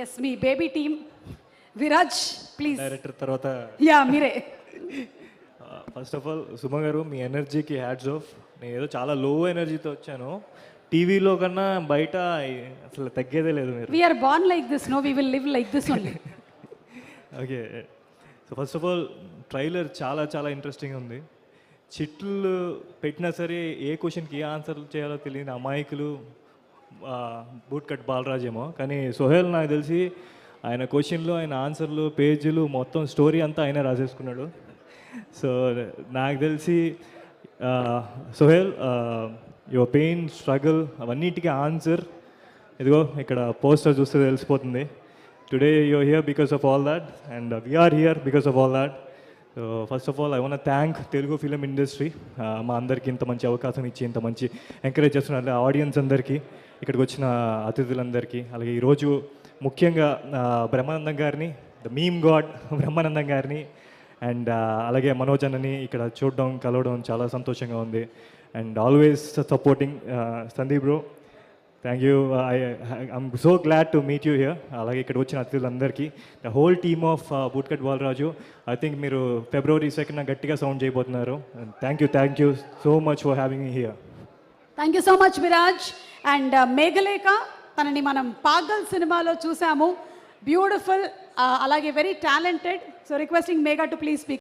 Yes మీ baby team Viraj please. Director తర్వాత yeah మీరే. First of all Suma garu మీ ఎనర్జీకి హ్యాట్స్ ఆఫ్. నేను ఏదో చాలా లో ఎనర్జీతో వచ్చాను. టీవీలో కన్నా బయట అసలు తగ్గేదే లేదు మీరు. We are born like this, no we will live like this only. Okay, so first of all trailer చాలా చాలా ఇంట్రెస్టింగ్ ఉంది. చిట్లు పెట్టినా సరే ఏ క్వశ్చన్కి ఏ ఆన్సర్ చేయాలో తెలియని అమాయకులు బూట్ కట్ బాలరాజ్ ఏమో, కానీ సోహెల్ నాకు తెలిసి ఆయన క్వశ్చన్లు ఆయన ఆన్సర్లు పేజీలు మొత్తం స్టోరీ అంతా ఆయన రాసేసుకున్నాడు. సో నాకు తెలిసి సోహెల్ యువర్ పెయిన్ స్ట్రగుల్ అవన్నిటికీ ఆన్సర్ ఇదిగో ఇక్కడ పోస్టర్ చూస్తే తెలిసిపోతుంది. Today you're here because of all that and we're here because of all that. So first of all I want thank Telugu film industry మా అందరికీ ఇంత మంచి అవకాశం ఇచ్చి ఇంత మంచి ఎంకరేజ్ చేస్తున్నారు. ఆడియన్స్ అందరికీ, ఇక్కడికి వచ్చిన అతిథులందరికీ, అలాగే ఈరోజు ముఖ్యంగా బ్రహ్మానందం గారిని, ద మీమ్ గాడ్ బ్రహ్మానందం గారిని అండ్ అలాగే మనోజ్ అన్నని ఇక్కడ చూడడం కలవడం చాలా సంతోషంగా ఉంది. And always supporting Sandeep bro, thank you. I'm so glad to meet you here. అలాగే ఇక్కడ వచ్చిన అతిథులందరికీ, the whole team of boot cut Balaraju. I think మీరు February 2nd గట్టిగా సౌండ్ చేయబోతున్నారు. Thank you so much for having me here. Thank you so much Viraj. And Meghalekha, తనని మనం పాగల్ సినిమాలో చూసాము, బ్యూటిఫుల్, అలాగే very talented. So requesting Megha to please speak.